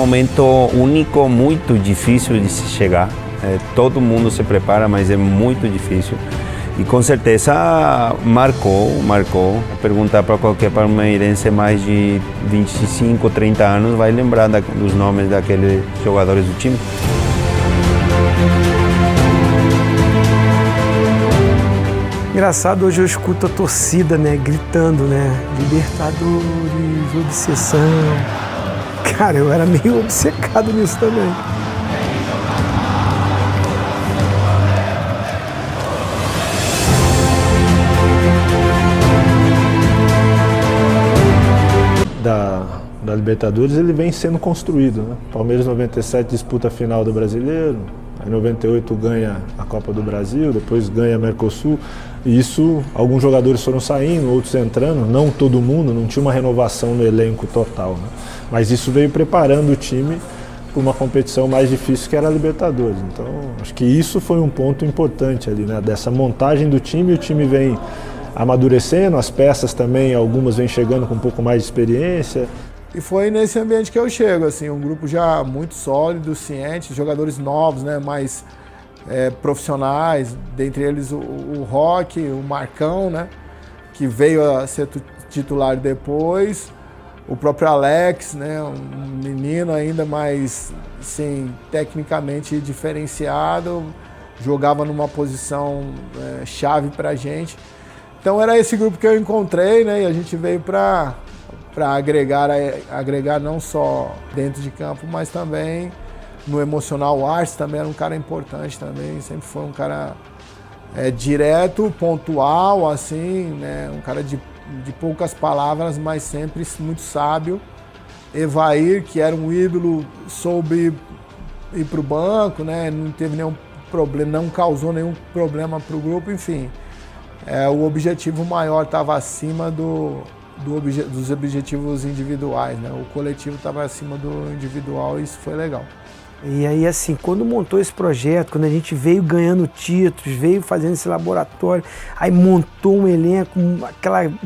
momento único, muito difícil de se chegar. Todo mundo se prepara, mas é muito difícil. E com certeza marcou. Perguntar para qualquer palmeirense mais de 25, 30 anos vai lembrar dos nomes daqueles jogadores do time. Engraçado, hoje eu escuto a torcida, né, gritando, né, Libertadores, obsessão. Cara, eu era meio obcecado nisso também. Da Libertadores, ele vem sendo construído, né? Palmeiras 97 disputa a final do Brasileiro, aí 98 ganha a Copa do Brasil, depois ganha a Mercosul, e isso, alguns jogadores foram saindo, outros entrando, não todo mundo, não tinha uma renovação no elenco total, né? Mas isso veio preparando o time para uma competição mais difícil que era a Libertadores. Então, acho que isso foi um ponto importante ali, né? Dessa montagem do time, o time vem amadurecendo, as peças também, algumas vêm chegando com um pouco mais de experiência. E foi nesse ambiente que eu chego, assim, um grupo já muito sólido, ciente, jogadores novos, né, mais profissionais, dentre eles o Roque, o Marcão, né, que veio a ser titular depois, o próprio Alex, né, um menino ainda mais, assim, tecnicamente diferenciado, jogava numa posição chave pra gente. Então era esse grupo que eu encontrei, né, e a gente veio para agregar não só dentro de campo, mas também no emocional. O Arce também era um cara importante também, sempre foi um cara direto, pontual, assim, né, um cara de poucas palavras, mas sempre muito sábio. Evair, que era um ídolo, soube ir para o banco, né, não teve nenhum problema, não causou nenhum problema para o grupo, enfim. O objetivo maior estava acima dos objetivos individuais, né? O coletivo estava acima do individual e isso foi legal. E aí, assim, quando montou esse projeto, quando a gente veio ganhando títulos, veio fazendo esse laboratório, aí montou um elenco,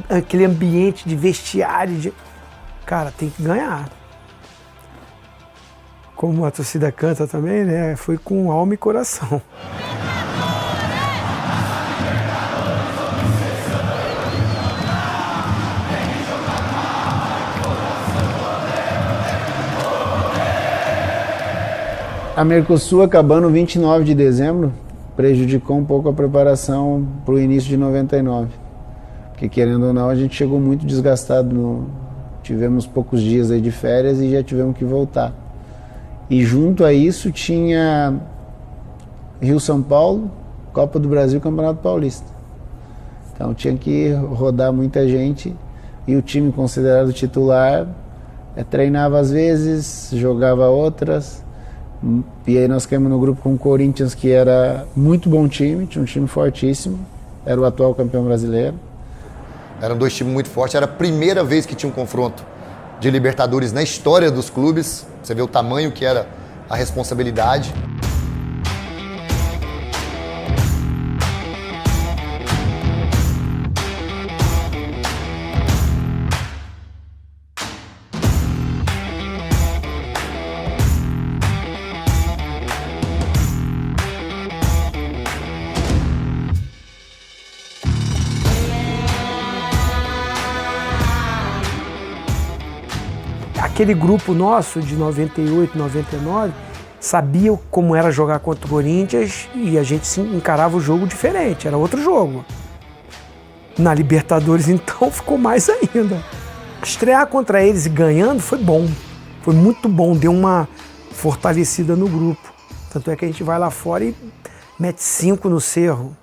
aquele ambiente de vestiário, cara, tem que ganhar. Como a torcida canta também, né? Foi com alma e coração. A Mercosul acabando 29 de dezembro prejudicou um pouco a preparação para o início de 99. Porque querendo ou não, a gente chegou muito desgastado. Tivemos poucos dias aí de férias e já tivemos que voltar. E junto a isso tinha Rio-São Paulo, Copa do Brasil e Campeonato Paulista. Então tinha que rodar muita gente e o time considerado titular treinava às vezes, jogava outras. E aí nós caímos no grupo com o Corinthians, que era muito bom time, tinha um time fortíssimo, era o atual campeão brasileiro. Eram dois times muito fortes, era a primeira vez que tinha um confronto de Libertadores na história dos clubes. Você vê o tamanho que era a responsabilidade. Aquele grupo nosso de 98, 99, sabia como era jogar contra o Corinthians e a gente encarava o jogo diferente, era outro jogo. Na Libertadores, então, ficou mais ainda. Estrear contra eles e ganhando foi bom, foi muito bom, deu uma fortalecida no grupo. Tanto é que a gente vai lá fora e mete 5 no Cerro.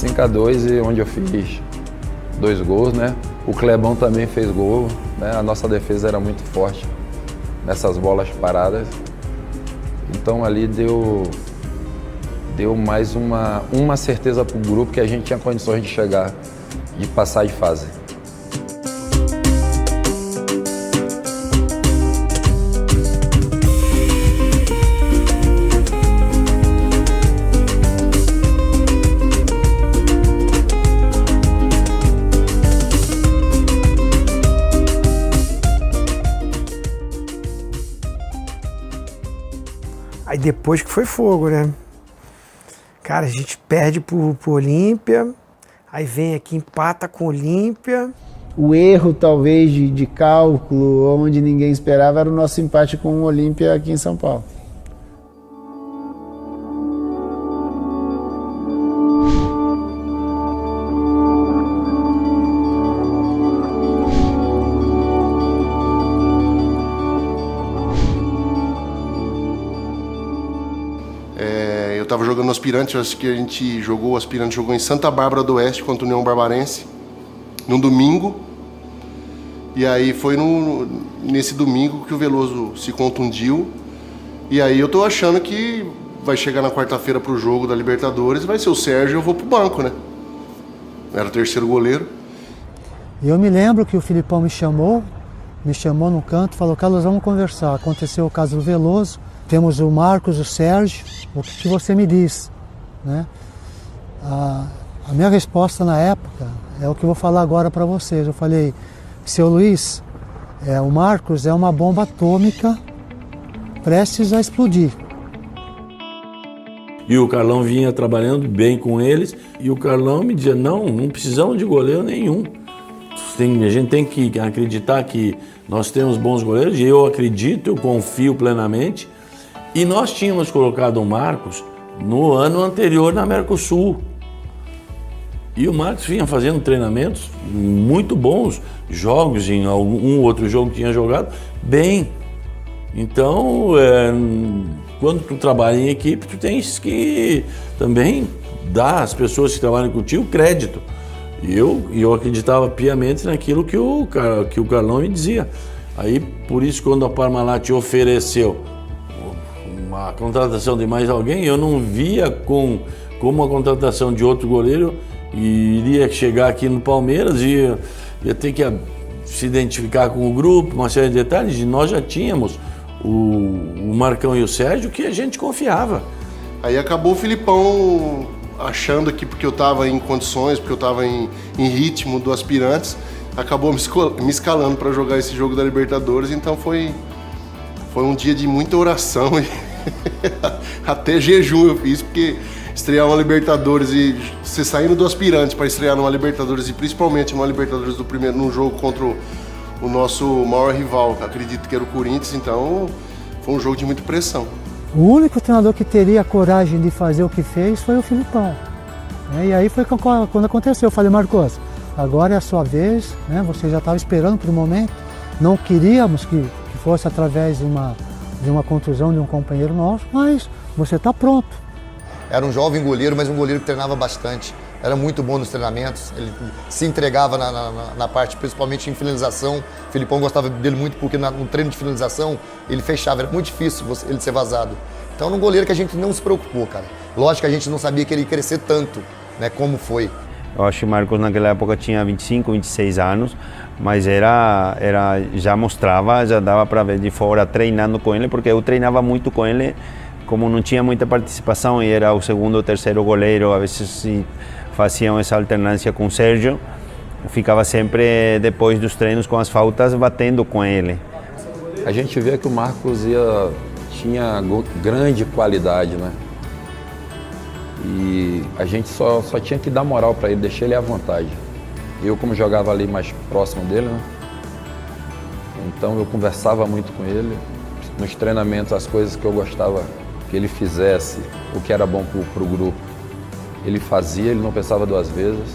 5-2, e onde eu fiz 2 gols, né? O Clebão também fez gol, né? A nossa defesa era muito forte nessas bolas paradas. Então ali deu mais uma certeza para o grupo que a gente tinha condições de chegar e passar de fase. depois que foi fogo, né? Cara, a gente perde pro Olímpia, aí vem aqui, empata com o Olímpia. O erro, talvez, de cálculo, onde ninguém esperava, era o nosso empate com o Olímpia aqui em São Paulo. Eu estava jogando no Aspirante, acho que o Aspirante jogou em Santa Bárbara do Oeste contra o União Barbarense, num domingo. E aí foi nesse domingo que o Veloso se contundiu. E aí eu tô achando que vai chegar na quarta-feira pro jogo da Libertadores, vai ser o Sérgio e eu vou pro banco, né? Era o terceiro goleiro. E eu me lembro que o Filipão me chamou no canto, falou: Carlos, vamos conversar. Aconteceu o caso do Veloso, temos o Marcos, o Sérgio, o que você me diz, né? A minha resposta na época é o que eu vou falar agora para vocês. Eu falei: seu Luiz, o Marcos é uma bomba atômica prestes a explodir. E o Carlão vinha trabalhando bem com eles, e o Carlão me dizia: não precisamos de goleiro nenhum. A gente tem que acreditar que nós temos bons goleiros, e eu acredito, eu confio plenamente. E nós tínhamos colocado o Marcos no ano anterior na Mercosul. E o Marcos vinha fazendo treinamentos muito bons, jogos, em algum outro jogo que tinha jogado, bem. Então, quando tu trabalha em equipe, tu tens que também dar às pessoas que trabalham contigo crédito. E eu acreditava piamente naquilo que o Carlão me dizia. Aí, por isso, quando a Parmalat ofereceu a contratação de mais alguém, eu não via como a contratação de outro goleiro iria chegar aqui no Palmeiras e ia ter que se identificar com o grupo, uma série de detalhes, e nós já tínhamos o Marcão e o Sérgio, que a gente confiava. Aí acabou o Filipão achando que porque eu estava em condições, porque eu estava em ritmo do Aspirantes, acabou me escalando para jogar esse jogo da Libertadores. Então foi um dia de muita oração e até jejum eu fiz, porque estrear uma Libertadores e você saindo do Aspirante para estrear numa Libertadores, e principalmente numa Libertadores num jogo contra o nosso maior rival, acredito que era o Corinthians, então foi um jogo de muita pressão. O único treinador que teria a coragem de fazer o que fez foi o Filipão. E aí foi quando aconteceu. Eu falei: Marcos, agora é a sua vez, né? Você já estava esperando por um momento, não queríamos que fosse através de uma contusão de um companheiro nosso, mas você está pronto. Era um jovem goleiro, mas um goleiro que treinava bastante. Era muito bom nos treinamentos, ele se entregava na parte, principalmente em finalização. O Filipão gostava dele muito porque no treino de finalização ele fechava, era muito difícil ele ser vazado. Então era um goleiro que a gente não se preocupou, cara. Lógico que a gente não sabia que ele ia crescer tanto, né, como foi. Eu acho que o Marcos naquela época tinha 25, 26 anos, mas já mostrava, já dava para ver de fora treinando com ele, porque eu treinava muito com ele, como não tinha muita participação e era o segundo ou terceiro goleiro, a vezes faziam essa alternância com o Sérgio, ficava sempre depois dos treinos com as faltas batendo com ele. A gente vê que o Marcos tinha grande qualidade, né? E a gente só tinha que dar moral para ele, deixar ele à vontade. Eu, como jogava ali mais próximo dele, né? Então eu conversava muito com ele. Nos treinamentos, as coisas que eu gostava que ele fizesse, o que era bom pro grupo, ele fazia, ele não pensava duas vezes.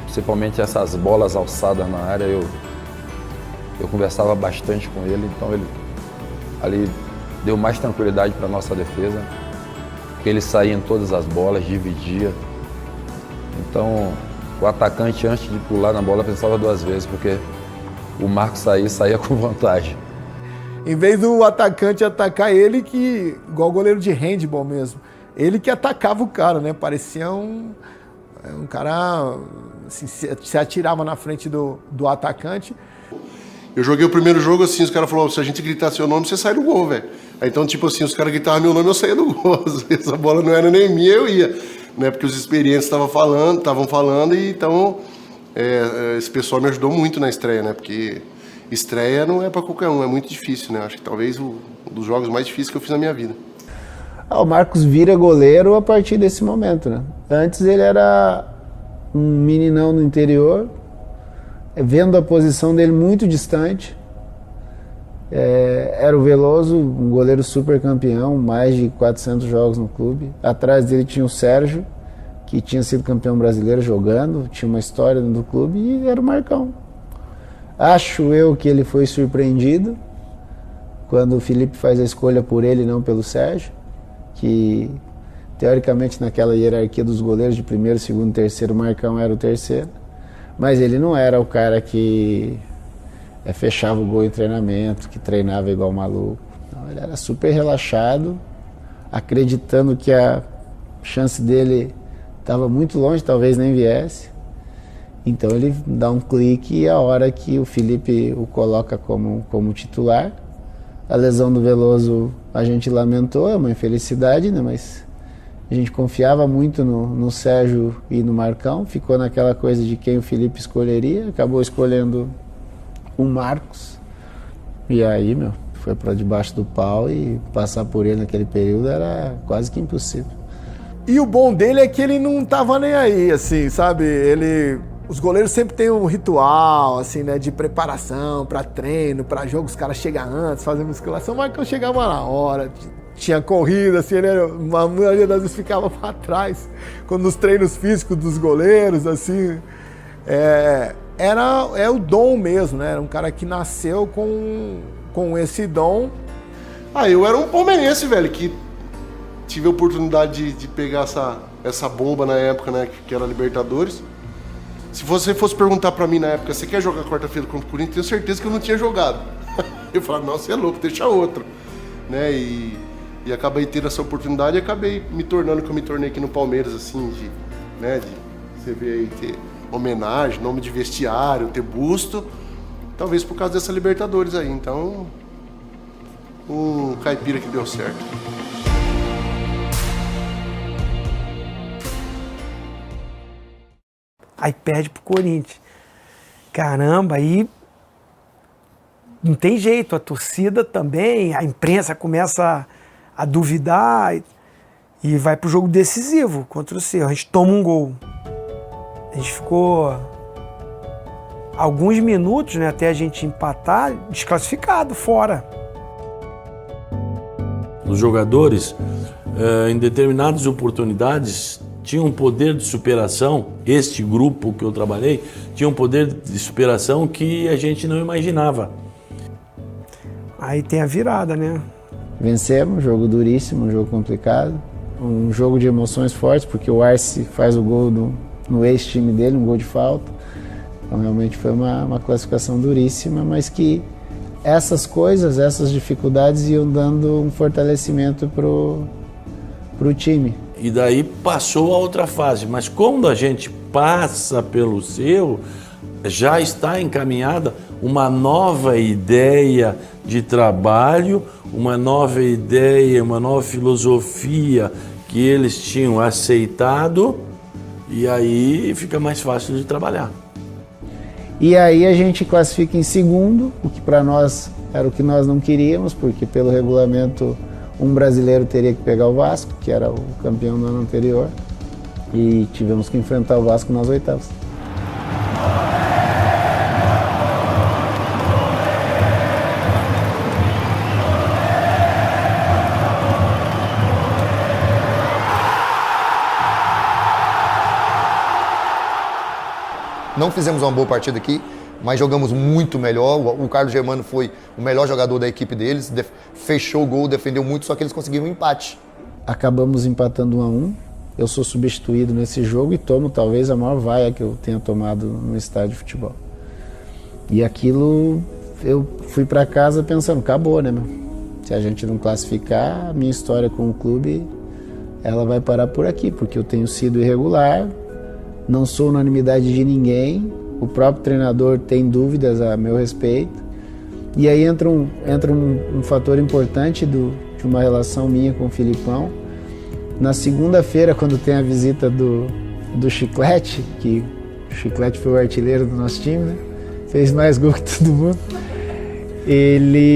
Principalmente essas bolas alçadas na área, eu conversava bastante com ele, então ele ali deu mais tranquilidade para a nossa defesa, porque ele saía em todas as bolas, dividia. Então o atacante, antes de pular na bola, pensava duas vezes, porque o Marcos saía com vontade. Em vez do atacante atacar ele, igual goleiro de handball mesmo, ele que atacava o cara, né? Parecia um cara, assim, se atirava na frente do atacante. Eu joguei o primeiro jogo assim, os caras falaram: se a gente gritar seu nome, você sai do gol, velho. Então, tipo assim, os caras gritavam meu nome, eu saía do gol. Essa bola não era nem minha, eu ia, né? Porque os experientes estavam falando, e então esse pessoal me ajudou muito na estreia, né? Porque estreia não é para qualquer um, é muito difícil, né? Acho que talvez um dos jogos mais difíceis que eu fiz na minha vida. O Marcos vira goleiro a partir desse momento, né? Antes ele era um meninão no interior, vendo a posição dele muito distante. Era o Veloso, um goleiro super campeão, mais de 400 jogos no clube. Atrás dele tinha o Sérgio, que tinha sido campeão brasileiro jogando, tinha uma história dentro do clube, e era o Marcão. Acho eu que ele foi surpreendido quando o Felipe faz a escolha por ele e não pelo Sérgio, que teoricamente naquela hierarquia dos goleiros de primeiro, segundo, terceiro, o Marcão era o terceiro, mas ele não era o cara que fechava o gol em treinamento, que treinava igual maluco. Não, ele era super relaxado, acreditando que a chance dele estava muito longe, talvez nem viesse. Então ele dá um clique e a hora que o Felipe o coloca como titular. A lesão do Veloso a gente lamentou, é uma infelicidade, né? Mas a gente confiava muito no Sérgio e no Marcão, ficou naquela coisa de quem o Felipe escolheria, acabou escolhendo o Marcos. E aí, foi para debaixo do pau, e passar por ele naquele período era quase que impossível. E o bom dele é que ele não tava nem aí, assim, sabe? Os goleiros sempre têm um ritual, assim, né, de preparação para treino, para jogo, os caras chegam antes, fazem musculação, mas que eu chegava na hora, tinha corrida, assim, né, a maioria das vezes ficava para trás, quando nos treinos físicos dos goleiros, assim, é o dom mesmo, né, era um cara que nasceu com esse dom. Eu era um palmeirense, velho, que tive a oportunidade de pegar essa bomba na época, né, que era a Libertadores. Se você fosse perguntar pra mim na época, você quer jogar quarta-feira contra o Corinthians, tenho certeza que eu não tinha jogado. Eu falava, não, você é louco, deixa outro. Né? E acabei tendo essa oportunidade e acabei me tornando como eu me tornei aqui no Palmeiras, assim, de você vê aí, ter homenagem, nome de vestiário, ter busto, talvez por causa dessa Libertadores aí. Então, um caipira que deu certo. Aí perde pro Corinthians. Caramba, aí não tem jeito, a torcida também, a imprensa começa a duvidar e vai pro jogo decisivo contra o Cerro. A gente toma um gol. A gente ficou alguns minutos, né, até a gente empatar, desclassificado, fora. Os jogadores, em determinadas oportunidades, tinha um poder de superação, este grupo que eu trabalhei, tinha um poder de superação que a gente não imaginava. Aí tem a virada, né? Vencemos, um jogo duríssimo, um jogo complicado, um jogo de emoções fortes, porque o Arce faz o gol no ex-time dele, um gol de falta. Então realmente foi uma classificação duríssima, mas que essas coisas, essas dificuldades iam dando um fortalecimento pro time. E daí passou a outra fase, mas quando a gente passa pelo Cerro, já está encaminhada uma nova ideia de trabalho, uma nova ideia, uma nova filosofia que eles tinham aceitado, e aí fica mais fácil de trabalhar. E aí a gente classifica em segundo, o que para nós era o que nós não queríamos, porque pelo regulamento um brasileiro teria que pegar o Vasco, que era o campeão do ano anterior, e tivemos que enfrentar o Vasco nas oitavas. Não fizemos uma boa partida aqui, mas jogamos muito melhor. O Carlos Germano foi o melhor jogador da equipe deles, fechou o gol, defendeu muito, só que eles conseguiram um empate. Acabamos empatando 1-1. Eu sou substituído nesse jogo e tomo talvez a maior vaia que eu tenha tomado no estádio de futebol. E aquilo, eu fui para casa pensando, acabou, né, meu? Se a gente não classificar, a minha história com o clube, ela vai parar por aqui, porque eu tenho sido irregular, não sou unanimidade de ninguém, o próprio treinador tem dúvidas a meu respeito. E aí entra um fator importante de uma relação minha com o Filipão. Na segunda-feira, quando tem a visita do Chiclete, que o Chiclete foi o artilheiro do nosso time, né? Fez mais gol que todo mundo.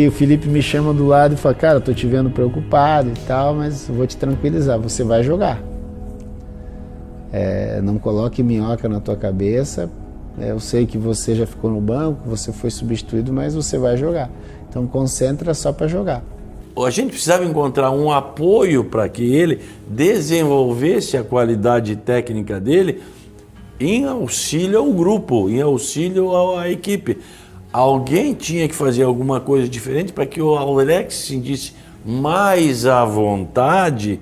o Felipe me chama do lado e fala, cara, tô te vendo preocupado e tal, mas vou te tranquilizar, você vai jogar. Não coloque minhoca na tua cabeça, eu sei que você já ficou no banco, você foi substituído, mas você vai jogar. Então concentra só para jogar. A gente precisava encontrar um apoio para que ele desenvolvesse a qualidade técnica dele em auxílio ao grupo, em auxílio à equipe. Alguém tinha que fazer alguma coisa diferente para que o Alex se sentisse mais à vontade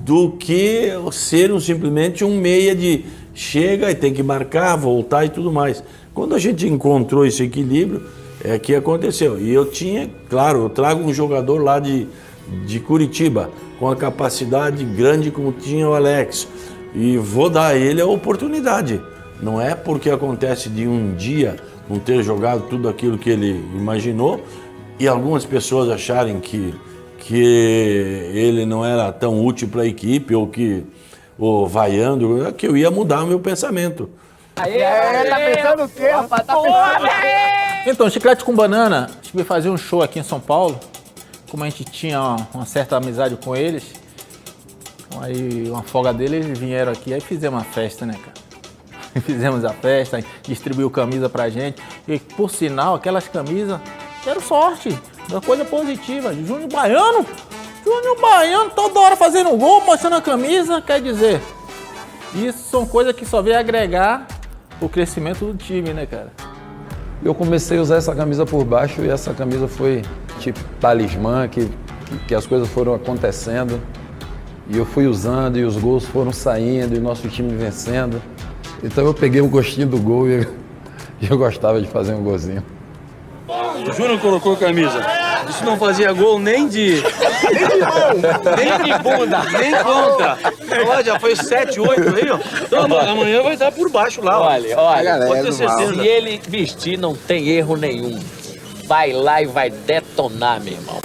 do que ser simplesmente um meia de chega e tem que marcar, voltar e tudo mais. Quando a gente encontrou esse equilíbrio, é que aconteceu. E eu tinha, claro, eu trago um jogador lá de Curitiba, com a capacidade grande como tinha o Alex, e vou dar a ele a oportunidade. Não é porque acontece de um dia não ter jogado tudo aquilo que ele imaginou e algumas pessoas acharem que ele não era tão útil para a equipe ou vaiando, que eu ia mudar o meu pensamento. Tá pensando o quê, rapaz? Tá pensando... Então, Chiclete com Banana, a gente veio fazer um show aqui em São Paulo. Como a gente tinha uma certa amizade com eles, aí uma folga deles, eles vieram aqui, aí fizemos uma festa, né, cara? Fizemos a festa, distribuiu camisa pra gente. E, por sinal, aquelas camisas deram sorte, uma coisa positiva. Júnior Baiano, toda hora fazendo gol, mostrando a camisa, quer dizer, isso são coisas que só vem agregar o crescimento do time, né, cara? Eu comecei a usar essa camisa por baixo e essa camisa foi tipo talismã, que as coisas foram acontecendo. E eu fui usando e os gols foram saindo e o nosso time vencendo. Então eu peguei o gostinho do gol e eu gostava de fazer um golzinho. O Júnior colocou a camisa. Isso não fazia gol nem de... nem de bunda, nem contra. Olha, já foi 7, 8 aí, ó. Então amanhã vai estar por baixo lá, ó. Olha, pode ter certeza. Se ele vestir, não tem erro nenhum. Vai lá e vai detonar, meu irmão.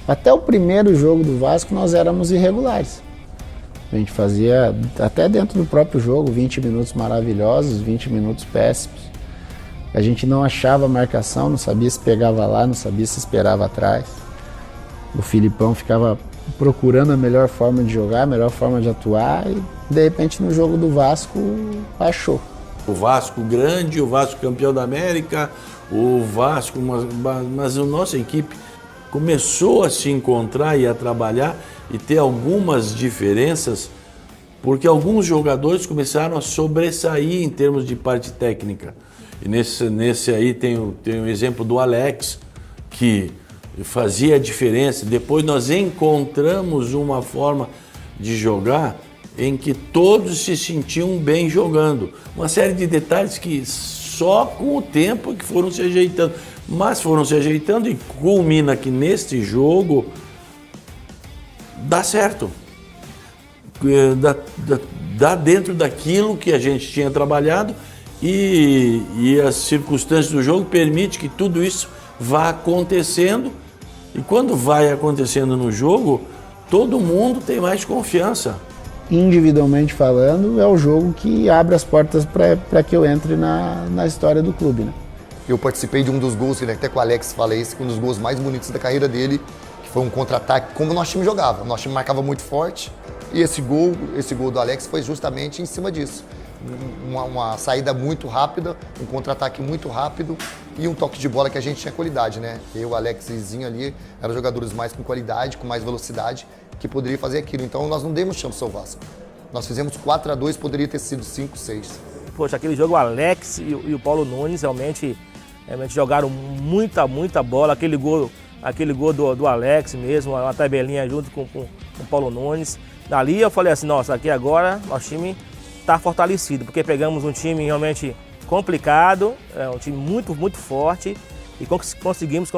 Até o primeiro jogo do Vasco nós éramos irregulares. A gente fazia, até dentro do próprio jogo, 20 minutos maravilhosos, 20 minutos péssimos. A gente não achava a marcação, não sabia se pegava lá, não sabia se esperava atrás. O Filipão ficava procurando a melhor forma de jogar, a melhor forma de atuar e, de repente, no jogo do Vasco, achou. O Vasco grande, o Vasco campeão da América, o Vasco, mas a nossa equipe começou a se encontrar e a trabalhar e ter algumas diferenças, porque alguns jogadores começaram a sobressair em termos de parte técnica. E nesse aí tem o exemplo do Alex, que fazia a diferença. Depois nós encontramos uma forma de jogar em que todos se sentiam bem jogando. Uma série de detalhes que só com o tempo que foram se ajeitando. Mas foram se ajeitando e culmina que neste jogo dá certo. Dá dentro daquilo que a gente tinha trabalhado e as circunstâncias do jogo permitem que tudo isso vá acontecendo. E quando vai acontecendo no jogo, todo mundo tem mais confiança. Individualmente falando, é o jogo que abre as portas para que eu entre na história do clube, né? Eu participei de um dos gols, até com o Alex falei, um dos gols mais bonitos da carreira dele, que foi um contra-ataque, como o nosso time jogava. O nosso time marcava muito forte e esse gol do Alex foi justamente em cima disso. Uma saída muito rápida, um contra-ataque muito rápido e um toque de bola que a gente tinha qualidade, né? Eu, Alex e Zinho ali eram jogadores mais com qualidade, com mais velocidade, que poderiam fazer aquilo. Então nós não demos chance ao Vasco. Nós fizemos 4-2, poderia ter sido 5-6. Poxa, aquele jogo o Alex e o Paulo Nunes realmente jogaram muita bola. Aquele gol do Alex mesmo, uma tabelinha junto com o Paulo Nunes. Dali eu falei assim, nossa, aqui agora nosso time estar fortalecido, porque pegamos um time realmente complicado, um time muito, muito forte e conseguimos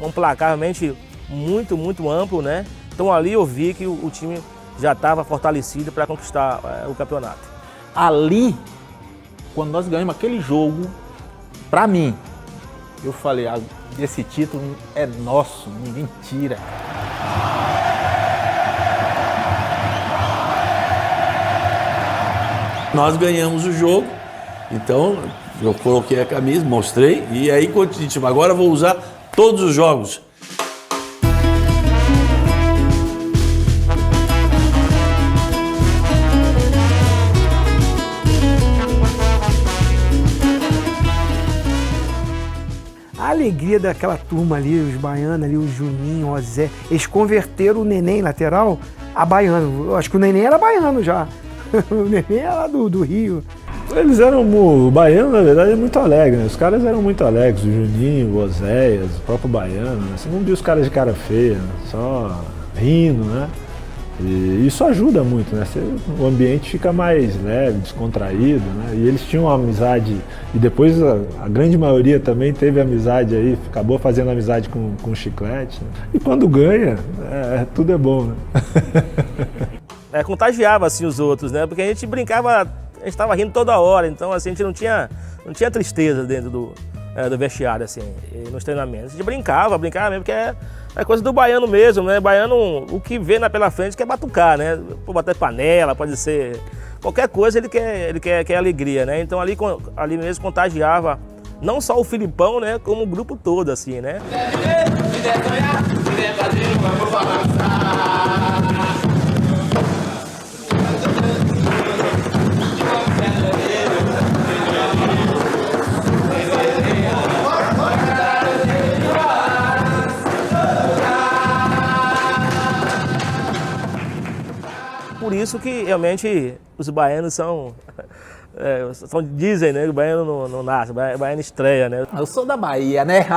um placar realmente muito, muito amplo, né? Então ali eu vi que o time já estava fortalecido para conquistar o campeonato. Ali, quando nós ganhamos aquele jogo, para mim, eu falei, esse título é nosso, ninguém tira. Nós ganhamos o jogo, então eu coloquei a camisa, mostrei, e aí tipo, agora vou usar todos os jogos. A alegria daquela turma ali, os baianos ali, o Juninho, o Zé, eles converteram o Neném lateral a baiano. Eu acho que o Neném era baiano já. O Neném era lá do Rio. Eles eram, o baiano na verdade é muito alegre, né? Os caras eram muito alegres, o Juninho, o Oséias, o próprio baiano, né? Você não viu os caras de cara feia, né? Só rindo, né? E isso ajuda muito, né? O ambiente fica mais leve, descontraído, né? E eles tinham uma amizade, e depois a grande maioria também teve amizade aí, acabou fazendo amizade com o Chiclete, né? E quando ganha, tudo é bom, né? Contagiava assim os outros, né? Porque a gente brincava, a gente estava rindo toda hora, então assim, a gente não tinha tristeza dentro do vestiário, assim, nos treinamentos. A gente brincava mesmo, porque é coisa do baiano mesmo, né? Baiano, o que vê pela frente quer batucar, né? Pode bater panela, pode ser qualquer coisa, ele quer alegria, né? Então ali mesmo contagiava não só o Filipão, né? Como o grupo todo, assim, né? Por isso que realmente os baianos dizem, né? O baiano não nasce, o baiano estreia, né? Eu sou da Bahia, né?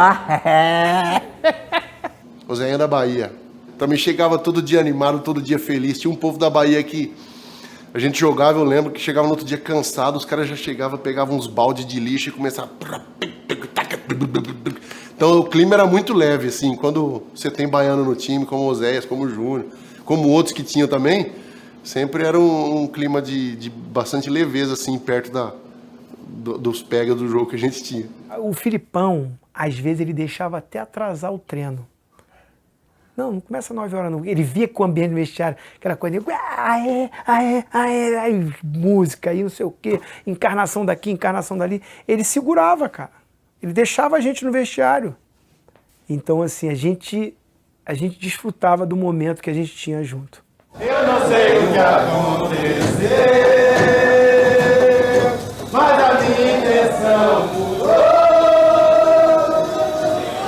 O Zé é da Bahia. Também chegava todo dia animado, todo dia feliz. Tinha um povo da Bahia que a gente jogava, eu lembro que chegava no outro dia cansado, os caras já chegavam, pegavam uns baldes de lixo e começavam... Então o clima era muito leve, assim, quando você tem baiano no time, como o Oséias, como o Júnior, como outros que tinham também, sempre era um clima de bastante leveza, assim, perto dos pegas do jogo que a gente tinha. O Filipão, às vezes, ele deixava até atrasar o treino. Não começa 9 horas, não. Ele via com o ambiente no vestiário, aquela coisa, música aí, não sei o quê, encarnação daqui, encarnação dali. Ele segurava, cara. Ele deixava a gente no vestiário. Então, assim, a gente desfrutava do momento que a gente tinha junto. Eu não sei o que aconteceu, mas a minha intenção mudou.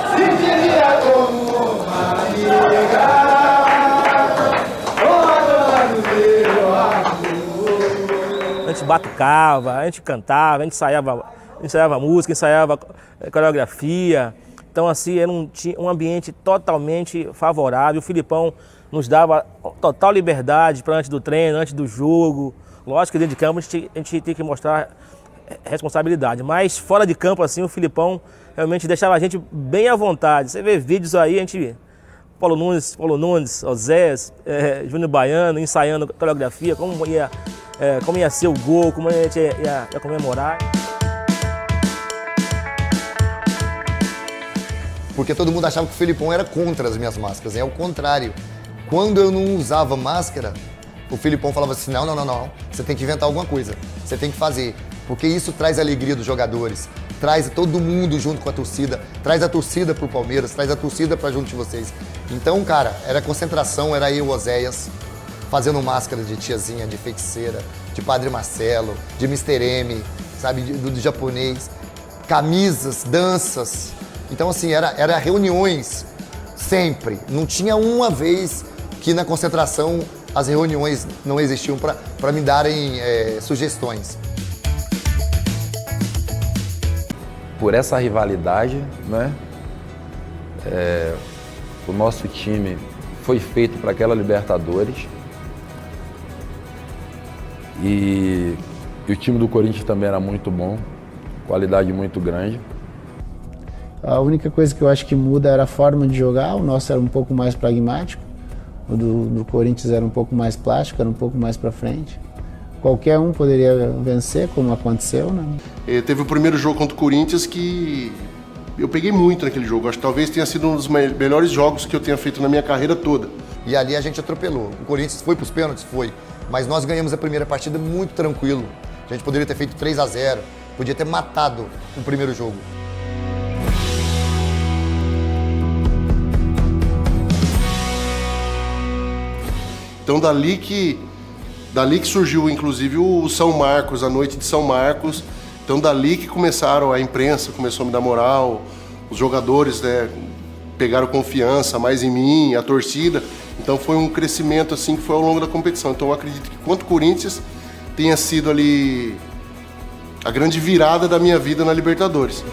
Se queria como uma amiga, a gente batucava, a gente cantava, a gente ensaiava música, ensaiava coreografia. Então, assim, era um ambiente totalmente favorável. O Filipão nos dava total liberdade para antes do treino, antes do jogo. Lógico que dentro de campo a gente tem que mostrar responsabilidade, mas fora de campo, assim, o Filipão realmente deixava a gente bem à vontade. Você vê vídeos aí, a gente... Paulo Nunes, Oséias, Júnior Baiano, ensaiando coreografia, como ia ser o gol, como a gente ia comemorar. Porque todo mundo achava que o Filipão era contra as minhas máscaras, é o contrário. Quando eu não usava máscara, o Filipão falava assim, não, você tem que inventar alguma coisa, você tem que fazer, porque isso traz a alegria dos jogadores, traz todo mundo junto com a torcida, traz a torcida pro Palmeiras, traz a torcida pra junto de vocês. Então, cara, era concentração, era eu, Oséias, fazendo máscara de tiazinha, de feiticeira, de Padre Marcelo, de Mr. M, sabe, do japonês, camisas, danças. Então, assim, era reuniões sempre. Não tinha uma vez que na concentração as reuniões não existiam para me darem sugestões. Por essa rivalidade, né? O nosso time foi feito para aquela Libertadores. E o time do Corinthians também era muito bom, qualidade muito grande. A única coisa que eu acho que muda era a forma de jogar. O nosso era um pouco mais pragmático, o do Corinthians era um pouco mais plástico, era um pouco mais para frente. Qualquer um poderia vencer, como aconteceu, né? Teve o primeiro jogo contra o Corinthians que eu peguei muito naquele jogo. Acho que talvez tenha sido um dos melhores jogos que eu tenha feito na minha carreira toda. E ali a gente atropelou. O Corinthians foi para os pênaltis? Foi. Mas nós ganhamos a primeira partida muito tranquilo. A gente poderia ter feito 3-0, podia ter matado o primeiro jogo. Então dali que surgiu inclusive o São Marcos, a noite de São Marcos. Então dali que começaram, a imprensa começou a me dar moral, os jogadores, né, pegaram confiança mais em mim, a torcida. Então foi um crescimento assim que foi ao longo da competição. Então eu acredito que quanto o Corinthians tenha sido ali a grande virada da minha vida na Libertadores.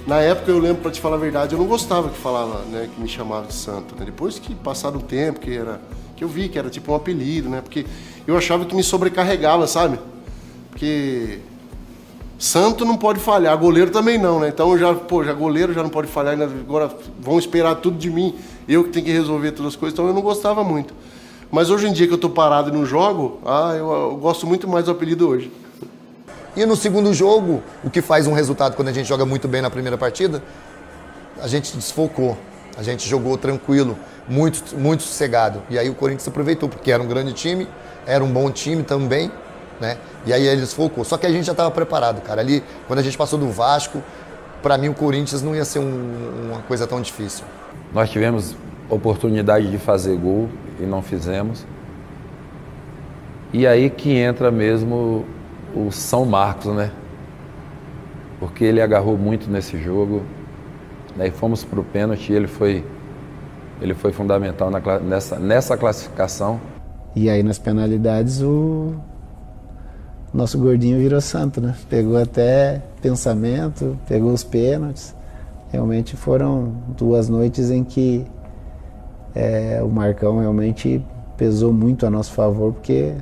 Na época, eu lembro, para te falar a verdade, eu não gostava que falava, né, que me chamava de santo. Né? Depois que passado um tempo, que eu vi que era tipo um apelido, né? Porque eu achava que me sobrecarregava, sabe? Porque santo não pode falhar, goleiro também não, né? Então já goleiro já não pode falhar, agora vão esperar tudo de mim, eu que tenho que resolver todas as coisas, então eu não gostava muito. Mas hoje em dia que eu tô parado e não jogo, eu gosto muito mais do apelido hoje. E no segundo jogo, o que faz um resultado quando a gente joga muito bem na primeira partida, a gente desfocou, a gente jogou tranquilo, muito sossegado. E aí o Corinthians aproveitou, porque era um grande time, era um bom time também, né? E aí ele desfocou. Só que a gente já estava preparado, cara. Ali, quando a gente passou do Vasco, para mim o Corinthians não ia ser uma coisa tão difícil. Nós tivemos oportunidade de fazer gol e não fizemos. E aí que entra mesmo o São Marcos, né? Porque ele agarrou muito nesse jogo, né? E fomos para o pênalti e ele foi fundamental nessa classificação. E aí nas penalidades o nosso gordinho virou santo, né? Pegou até pensamento, pegou os pênaltis. Realmente foram 2 noites em que o Marcão realmente pesou muito a nosso favor, porque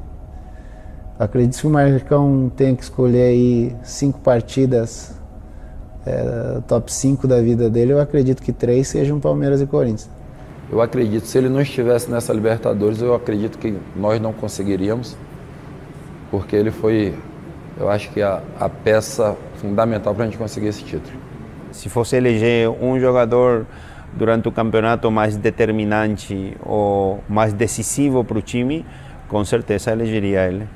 acredito que o Marcão tem que escolher aí 5 partidas, top 5 da vida dele, eu acredito que 3 sejam Palmeiras e Corinthians. Eu acredito, se ele não estivesse nessa Libertadores, eu acredito que nós não conseguiríamos, porque ele foi, eu acho que a peça fundamental para a gente conseguir esse título. Se fosse eleger um jogador durante o campeonato mais determinante ou mais decisivo para o time, com certeza elegeria ele.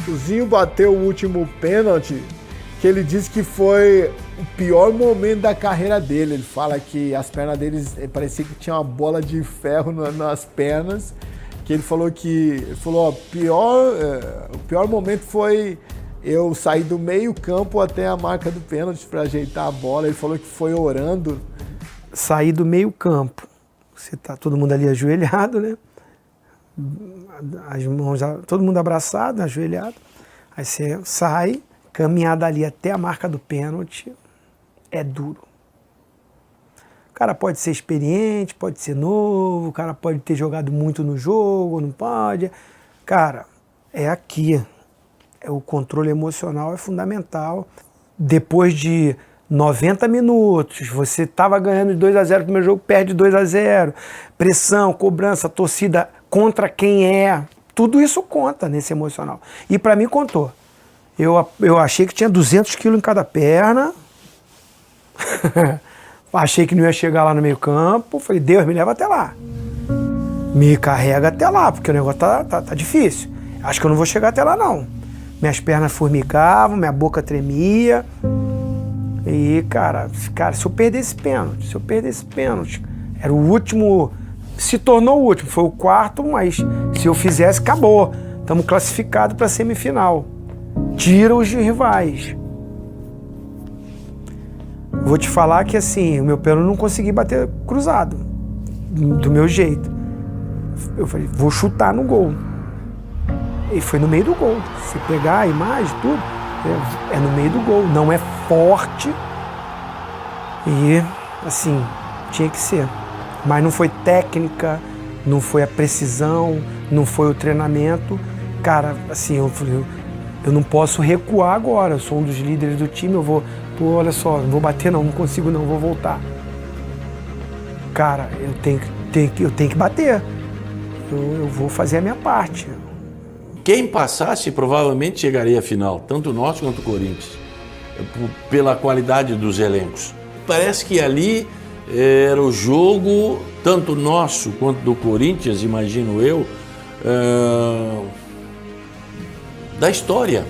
O Zinho bateu o último pênalti, que ele disse que foi o pior momento da carreira dele. Ele fala que as pernas dele parecia que tinha uma bola de ferro nas pernas, que ele falou ó, o pior momento foi eu sair do meio campo até a marca do pênalti para ajeitar a bola. Ele falou que foi orando. Sair do meio campo, você tá todo mundo ali ajoelhado, né? As mãos, todo mundo abraçado, ajoelhado. Aí você sai, caminhada ali até a marca do pênalti, é duro. O cara pode ser experiente, pode ser novo, o cara pode ter jogado muito no jogo, não pode. Cara, é aqui. O controle emocional é fundamental. Depois de 90 minutos, você estava ganhando de 2-0 no primeiro jogo, perde 2-0. Pressão, cobrança, torcida contra quem é. Tudo isso conta nesse emocional. E para mim contou. Eu achei que tinha 200 quilos em cada perna. Achei que não ia chegar lá no meio campo. Falei, Deus, me leva até lá. Me carrega até lá, porque o negócio tá difícil. Acho que eu não vou chegar até lá, não. Minhas pernas formigavam, minha boca tremia. E, cara, se eu perder esse pênalti, era o último se tornou o último. Foi o quarto, mas se eu fizesse, acabou. Estamos classificados para a semifinal. Tira os rivais. Vou te falar que assim, o meu pênalti não consegui bater cruzado, do meu jeito. Eu falei, vou chutar no gol. E foi no meio do gol. Se pegar a imagem, tudo, é no meio do gol. Não é forte. E, assim, tinha que ser. Mas não foi técnica, não foi a precisão, não foi o treinamento. Cara, assim, eu falei, eu não posso recuar agora. Eu sou um dos líderes do time, eu vou... Pô, olha só, não vou bater não consigo não, vou voltar. Cara, eu tenho que bater. Eu vou fazer a minha parte. Quem passasse provavelmente chegaria à final, tanto o nosso quanto o Corinthians, pela qualidade dos elencos. Parece que ali era o jogo, tanto nosso quanto do Corinthians, imagino eu, da história.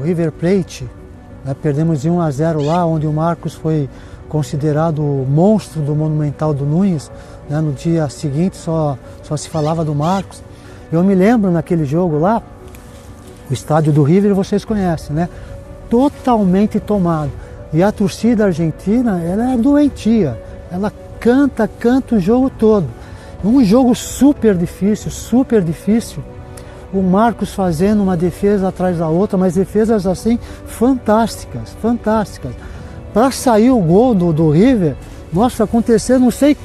River Plate, né, perdemos de 1-0 lá, onde o Marcos foi considerado o monstro do Monumental do Núñez, né, no dia seguinte só se falava do Marcos. Eu me lembro naquele jogo lá, o estádio do River vocês conhecem, né, totalmente tomado. E a torcida argentina, ela é doentia, ela canta o jogo todo. Um jogo super difícil, o Marcos fazendo uma defesa atrás da outra, mas defesas assim fantásticas. Para sair o gol do River, nossa, aconteceu não sei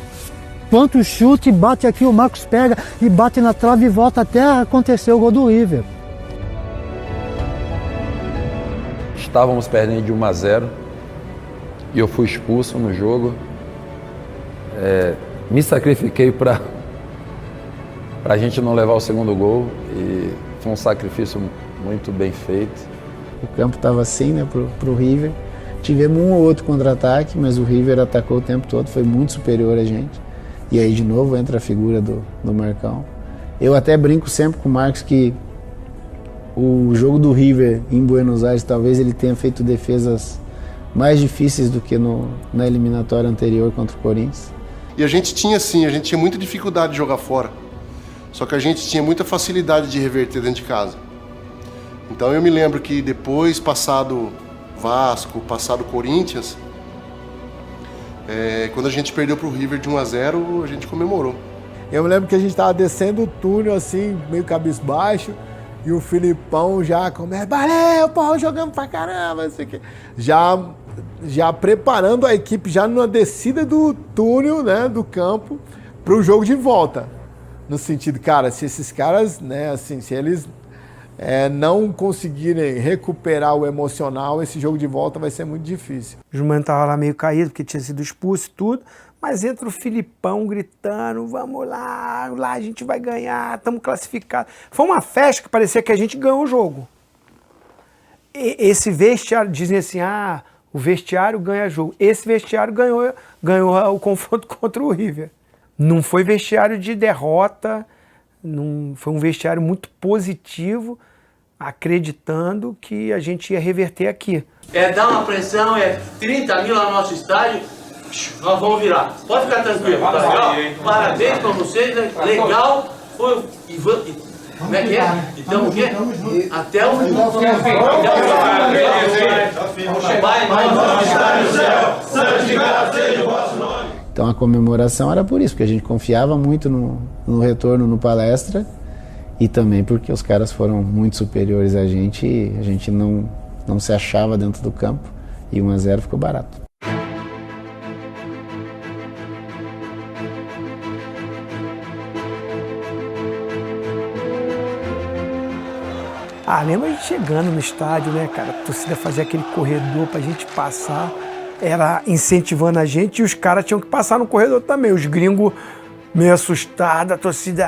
quanto chute, bate aqui, o Marcos pega e bate na trave e volta até acontecer o gol do River. Estávamos perdendo de 1-0 e eu fui expulso no jogo. Me sacrifiquei para a gente não levar o segundo gol e foi um sacrifício muito bem feito. O campo estava assim, né, pro River. Tivemos um ou outro contra-ataque, mas o River atacou o tempo todo, foi muito superior a gente. E aí de novo entra a figura do Marcão. Eu até brinco sempre com o Marcos que o jogo do River em Buenos Aires, talvez ele tenha feito defesas mais difíceis do que na eliminatória anterior contra o Corinthians. E a gente tinha muita dificuldade de jogar fora. Só que a gente tinha muita facilidade de reverter dentro de casa. Então eu me lembro que depois, passado Vasco, passado Corinthians, quando a gente perdeu pro River de 1-0, a gente comemorou. Eu me lembro que a gente tava descendo o túnel assim, meio cabisbaixo, e o Filipão já começa, valeu, pô, jogamos pra caramba, não sei o quê. Já preparando a equipe, já na descida do túnel, né, do campo, pro jogo de volta. No sentido, cara, se esses caras, né, assim, se eles não conseguirem recuperar o emocional, esse jogo de volta vai ser muito difícil. O Gilmar estava lá meio caído, porque tinha sido expulso e tudo, mas entra o Filipão gritando, vamos lá, a gente vai ganhar, estamos classificados. Foi uma festa que parecia que a gente ganhou o jogo. Esse vestiário, dizem assim, o vestiário ganha jogo. Esse vestiário ganhou o confronto contra o River. Não foi vestiário de derrota, foi um vestiário muito positivo, acreditando que a gente ia reverter aqui. Dar uma pressão, 30 mil no nosso estádio, nós vamos virar. Pode ficar tranquilo, tá legal? Parabéns pra vocês, legal. Foi. Como é que é? Então o quê? Até o fim. Vai, nós estar no céu, santificado seja o vosso nome. Então a comemoração era por isso, porque a gente confiava muito no retorno no Palestra e também porque os caras foram muito superiores a gente e a gente não se achava dentro do campo E 1-0 ficou barato. Lembra a gente chegando no estádio, né, cara? A torcida fazia aquele corredor pra gente passar, era incentivando a gente e os caras tinham que passar no corredor também. Os gringos meio assustados, a torcida.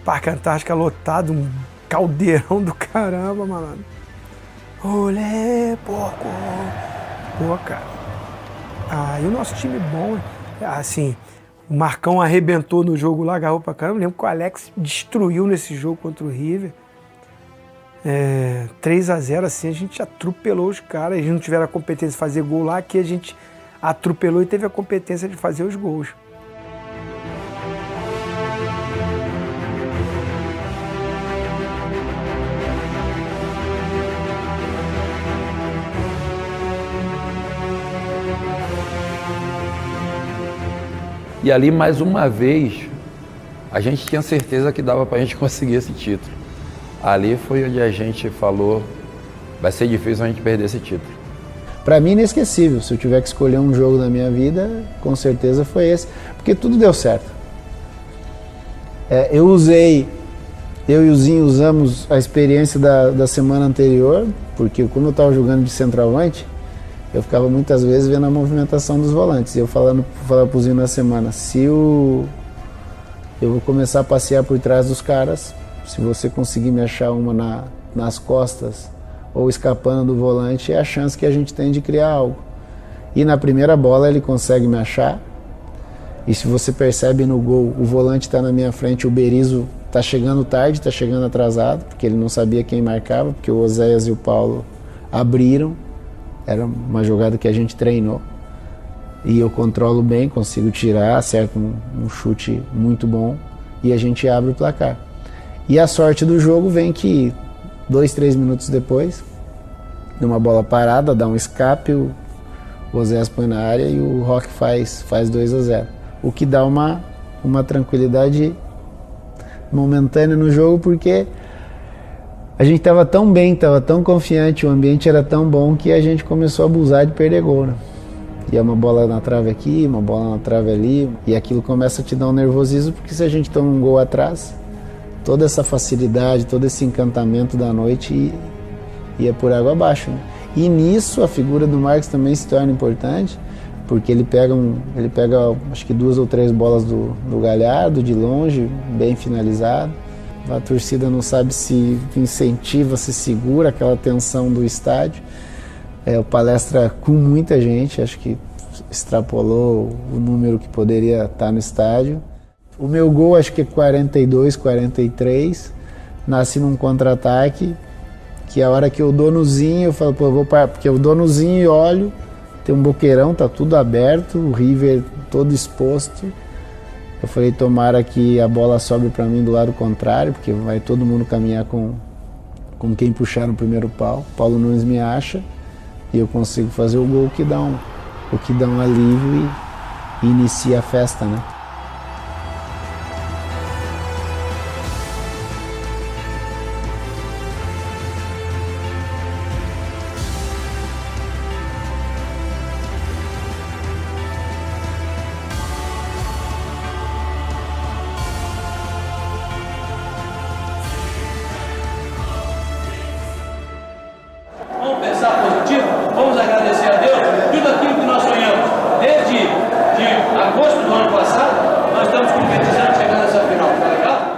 Parque Antártica lotado, um caldeirão do caramba, malandro. Olê, porco! Pô, cara. E o nosso time bom, assim, o Marcão arrebentou no jogo lá, agarrou pra caramba. Eu lembro que o Alex destruiu nesse jogo contra o River. 3-0, assim, a gente atropelou os caras. Eles não tiveram a competência de fazer gol lá, aqui a gente atropelou e teve a competência de fazer os gols. E ali, mais uma vez, a gente tinha certeza que dava pra gente conseguir esse título. Ali foi onde a gente falou, vai ser difícil a gente perder esse título. Para mim, inesquecível. Se eu tiver que escolher um jogo da minha vida, com certeza foi esse. Porque tudo deu certo. Eu e o Zinho usamos a experiência da semana anterior, porque como eu estava jogando de centroavante, eu ficava muitas vezes vendo a movimentação dos volantes. E eu falava pro Zinho na semana, eu vou começar a passear por trás dos caras, se você conseguir me achar uma nas costas ou escapando do volante, é a chance que a gente tem de criar algo. E na primeira bola ele consegue me achar, e se você percebe no gol, o volante está na minha frente, o Berizzo está chegando tarde, está chegando atrasado, porque ele não sabia quem marcava, porque o Oséias e o Paulo abriram, era uma jogada que a gente treinou, e eu controlo bem, consigo tirar, acerto um chute muito bom, e a gente abre o placar. E a sorte do jogo vem que 2, 3 minutos depois, numa bola parada, dá um escape, o Oséias põe na área e o Roque faz 2-0. O que dá uma tranquilidade momentânea no jogo, porque a gente estava tão bem, estava tão confiante, o ambiente era tão bom que a gente começou a abusar de perder gol, né? E é uma bola na trave aqui, uma bola na trave ali, e aquilo começa a te dar um nervosismo, porque se a gente toma um gol atrás, toda essa facilidade, todo esse encantamento da noite ia por água abaixo, né? E nisso a figura do Marcos também se torna importante, porque ele pega acho que 2 ou 3 bolas do Galhardo, de longe, bem finalizado. A torcida não sabe se incentiva, se segura aquela tensão do estádio. O Palestra com muita gente, acho que extrapolou o número que poderia estar no estádio. O meu gol, acho que é 42, 43, nasce num contra-ataque, que a hora que eu dou no Zinho, eu falo, pô, eu vou parar, porque eu dou no Zinho e olho, tem um boqueirão, tá tudo aberto, o River todo exposto. Eu falei, tomara que a bola sobe para mim do lado contrário, porque vai todo mundo caminhar com quem puxar no primeiro pau. Paulo Nunes me acha e eu consigo fazer o gol que dá um alívio e inicia a festa, né? Vamos pensar positivo, vamos agradecer a Deus tudo aquilo que nós sonhamos. Desde agosto do ano passado, nós estamos concretizando, chegando nessa final, tá legal?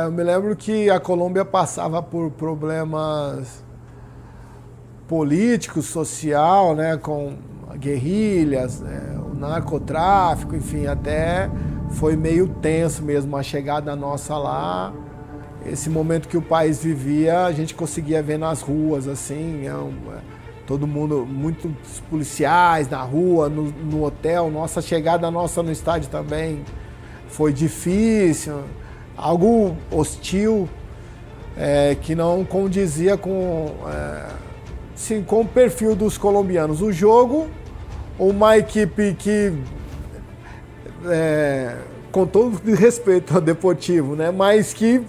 Eu me lembro que a Colômbia passava por problemas político, social, né, com guerrilhas, o narcotráfico, enfim, até foi meio tenso mesmo a chegada nossa lá. Esse momento que o país vivia, a gente conseguia ver nas ruas, assim, todo mundo, muitos policiais na rua, no hotel. Nossa chegada nossa no estádio também foi difícil, algo hostil, que não condizia com o perfil dos colombianos. O jogo uma equipe que, com todo respeito ao Deportivo, né, mas que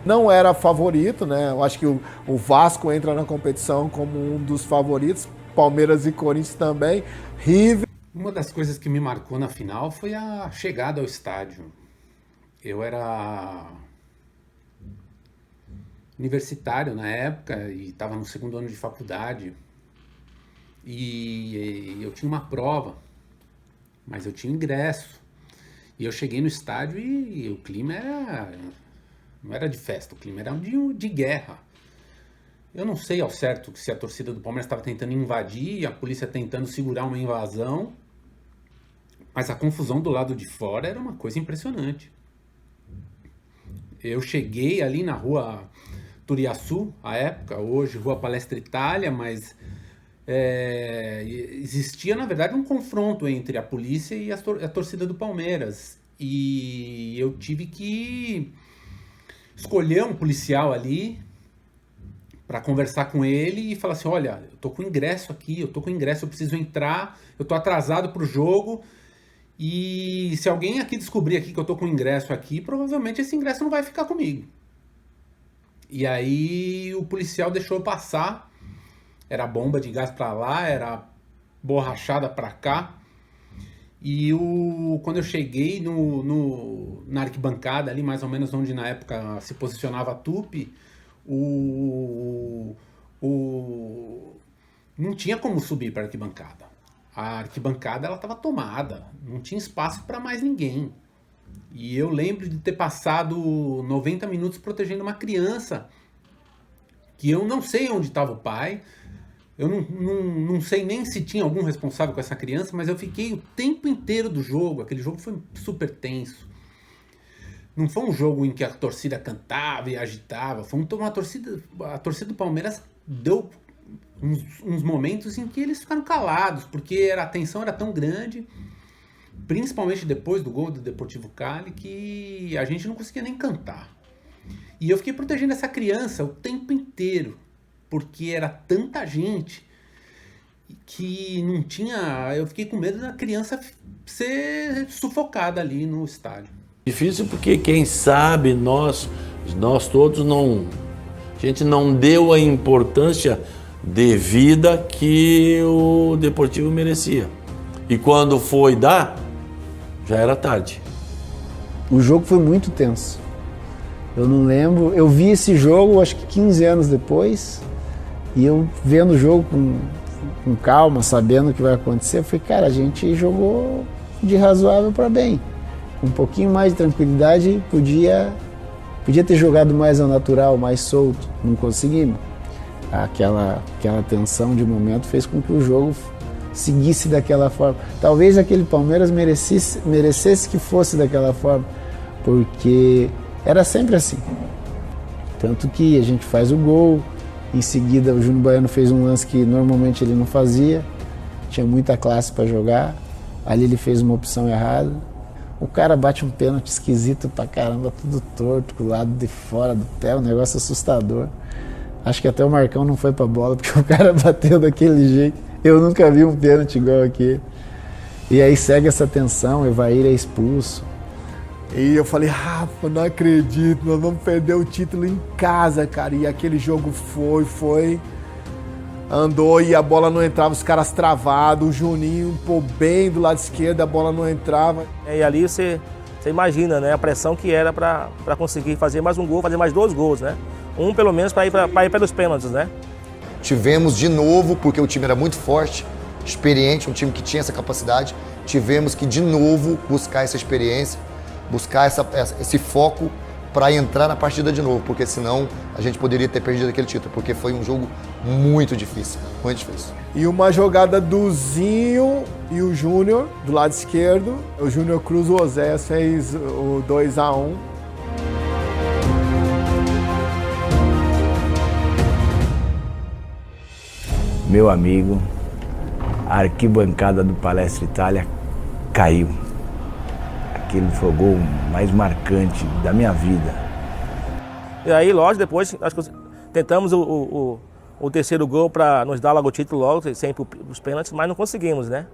não era favorito, né? Eu acho que o Vasco entra na competição como um dos favoritos, Palmeiras e Corinthians também, River. Uma das coisas que me marcou na final foi a chegada ao estádio. Eu era universitário na época e estava no segundo ano de faculdade. E eu tinha uma prova, mas eu tinha ingresso. E eu cheguei no estádio e o clima não era de festa, o clima era de guerra. Eu não sei ao certo se a torcida do Palmeiras estava tentando invadir, a polícia tentando segurar uma invasão, mas a confusão do lado de fora era uma coisa impressionante. Eu cheguei ali na rua Turiaçu, à época, hoje Rua Palestra Itália, mas existia, na verdade, um confronto entre a polícia e a torcida do Palmeiras. E eu tive que escolher um policial ali para conversar com ele e falar assim, olha, eu tô com ingresso aqui, eu preciso entrar, eu tô atrasado pro jogo e se alguém aqui descobrir aqui que eu tô com ingresso aqui, provavelmente esse ingresso não vai ficar comigo. E aí o policial deixou eu passar, era bomba de gás para lá, era borrachada para cá. E quando eu cheguei na arquibancada, ali mais ou menos onde na época se posicionava a Tupi, não tinha como subir para a arquibancada. A arquibancada estava tomada, não tinha espaço para mais ninguém. E eu lembro de ter passado 90 minutos protegendo uma criança, que eu não sei onde estava o pai. Eu não sei nem se tinha algum responsável com essa criança, mas eu fiquei o tempo inteiro do jogo. Aquele jogo foi super tenso. Não foi um jogo em que a torcida cantava e agitava. Foi uma torcida. A torcida do Palmeiras deu uns momentos em que eles ficaram calados, porque a tensão era tão grande, principalmente depois do gol do Deportivo Cali, que a gente não conseguia nem cantar. E eu fiquei protegendo essa criança o tempo inteiro, porque era tanta gente que não tinha... Eu fiquei com medo da criança ser sufocada ali no estádio. Difícil porque, quem sabe, nós todos não... A gente não deu a importância devida que o Deportivo merecia. E quando foi dar, já era tarde. O jogo foi muito tenso. Eu não lembro... Eu vi esse jogo, acho que 15 anos depois... E eu vendo o jogo com calma, sabendo o que vai acontecer, eu falei, cara, a gente jogou de razoável para bem. Com um pouquinho mais de tranquilidade, podia ter jogado mais ao natural, mais solto. Não conseguimos. Aquela tensão de momento fez com que o jogo seguisse daquela forma. Talvez aquele Palmeiras merecesse que fosse daquela forma, porque era sempre assim. Tanto que a gente faz o gol. Em seguida, o Júnior Baiano fez um lance que normalmente ele não fazia. Tinha muita classe para jogar. Ali ele fez uma opção errada. O cara bate um pênalti esquisito pra caramba, tudo torto, com o lado de fora do pé, um negócio assustador. Acho que até o Marcão não foi pra bola, porque o cara bateu daquele jeito. Eu nunca vi um pênalti igual aquele. E aí segue essa tensão, o Evair é expulso. E eu falei, Rafa, não acredito, nós vamos perder o título em casa, cara. E aquele jogo foi, andou e a bola não entrava, os caras travados, o Juninho, bem do lado esquerdo, a bola não entrava. E ali você imagina, né, a pressão que era para conseguir fazer mais um gol, fazer mais 2 gols, né? Um pelo menos para ir pelos pênaltis, né? Tivemos de novo, porque o time era muito forte, experiente, um time que tinha essa capacidade, tivemos que de novo buscar essa experiência, buscar esse foco para entrar na partida de novo, porque senão a gente poderia ter perdido aquele título, porque foi um jogo muito difícil, muito difícil. E uma jogada do Zinho e o Júnior, do lado esquerdo, o Júnior Cruz, o Oséias fez o 2-1. Meu amigo, a arquibancada do Palestra Itália caiu. Aquele foi o gol mais marcante da minha vida. E aí, lógico, depois acho que tentamos o terceiro gol para nos dar logo o título logo, sem ir para os pênaltis, mas não conseguimos, né?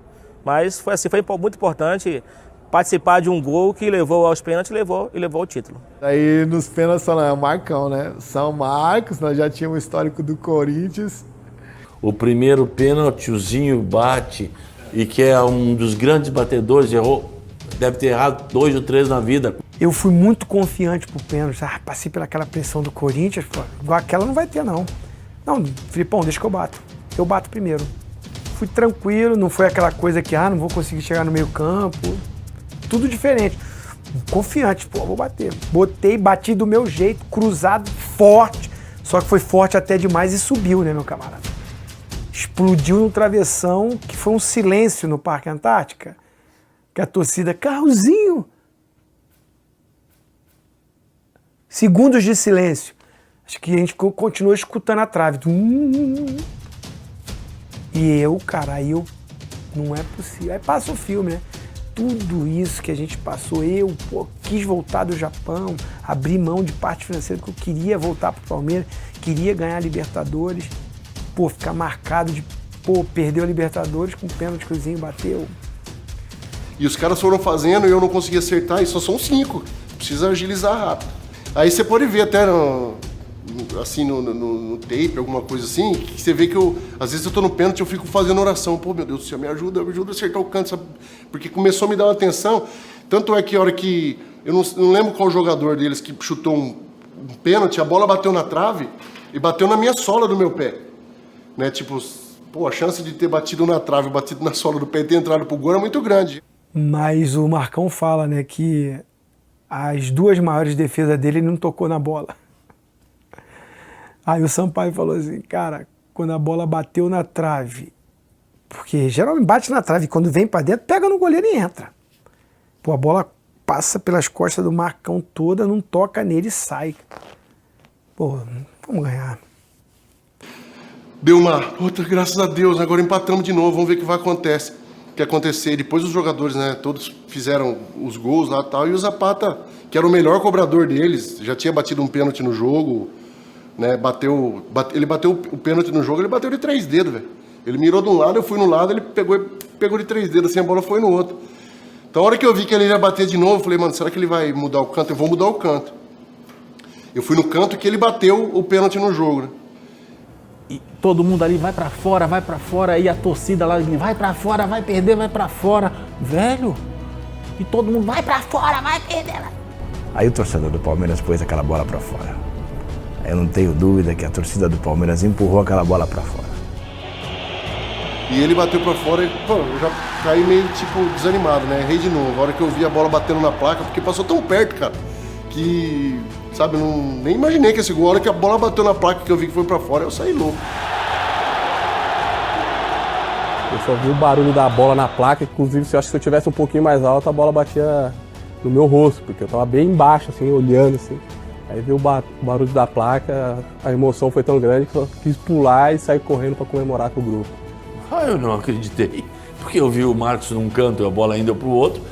Mas foi assim, foi muito importante participar de um gol que levou aos pênaltis e levou o título. Aí nos pênaltis é o Marcão, né? São Marcos, nós já tínhamos o histórico do Corinthians. O primeiro pênalti, o Zinho bate, e que é um dos grandes batedores, errou, deve ter errado 2 ou 3 na vida. Eu fui muito confiante pro pênalti, passei pelaquela pressão do Corinthians, pô, igual aquela não vai ter não. Não, Filipão, deixa que eu bato primeiro. Fui tranquilo, não foi aquela coisa que, não vou conseguir chegar no meio campo, tudo diferente. Confiante, pô, vou bater. Bati do meu jeito, cruzado, forte, só que foi forte até demais e subiu, né, meu camarada? Explodiu no travessão, que foi um silêncio no Parque Antártica, que a torcida, Carrozinho! Segundos de silêncio. Acho que a gente continuou escutando a trave. E eu, cara, não é possível. Aí passa o filme, né? Tudo isso que a gente passou, quis voltar do Japão, abrir mão de parte financeira, porque eu queria voltar pro Palmeiras, queria ganhar a Libertadores, ficar marcado de, perdeu a Libertadores com o pênalti que o Zinho bateu. E os caras foram fazendo e eu não consegui acertar, e só são 5. Precisa agilizar rápido. Aí você pode ver até no tape, alguma coisa assim, que você vê que às vezes eu tô no pênalti e eu fico fazendo oração. Pô, meu Deus do céu, me ajuda a acertar o canto, sabe? Porque começou a me dar uma atenção. Tanto é que a hora que... Eu não lembro qual jogador deles que chutou um pênalti, a bola bateu na trave e bateu na minha sola do meu pé. Né? Tipo, a chance de ter batido na trave, batido na sola do pé e ter entrado pro gol é muito grande. Mas o Marcão fala, né, que as 2 maiores defesas dele ele não tocou na bola. Aí o Sampaio falou assim, cara, quando a bola bateu na trave, porque geralmente bate na trave, quando vem pra dentro, pega no goleiro e entra. A bola passa pelas costas do Marcão toda, não toca nele e sai. Vamos ganhar. Deu uma outra, graças a Deus, agora empatamos de novo, vamos ver o que vai acontecer. Depois os jogadores, né, todos fizeram os gols lá e tal, e o Zapata, que era o melhor cobrador deles, já tinha batido um pênalti no jogo, né, ele bateu o pênalti no jogo, ele bateu de 3 dedos, velho. Ele mirou de um lado, eu fui no lado, ele pegou de 3 dedos, assim, a bola foi no outro. Então a hora que eu vi que ele ia bater de novo, eu falei, mano, será que ele vai mudar o canto? Eu vou mudar o canto. Eu fui no canto que ele bateu o pênalti no jogo, né? E todo mundo ali vai pra fora, e a torcida lá, vai pra fora, vai perder, vai pra fora. Velho, e todo mundo vai pra fora, vai perder. Aí o torcedor do Palmeiras pôs aquela bola pra fora. Eu não tenho dúvida que a torcida do Palmeiras empurrou aquela bola pra fora. E ele bateu pra fora e, eu já caí meio, desanimado, né? Errei de novo. A hora que eu vi a bola batendo na placa, porque passou tão perto, cara, que, sabe, nem imaginei que esse gol, a hora que a bola bateu na placa, que eu vi que foi pra fora, eu saí louco. Eu só vi o barulho da bola na placa, inclusive, se eu tivesse um pouquinho mais alto, a bola batia no meu rosto, porque eu tava bem embaixo, assim, olhando, assim. Aí veio o barulho da placa, a emoção foi tão grande que eu quis pular e sair correndo para comemorar com o grupo. Eu não acreditei, porque eu vi o Marcos num canto e a bola indo para o outro.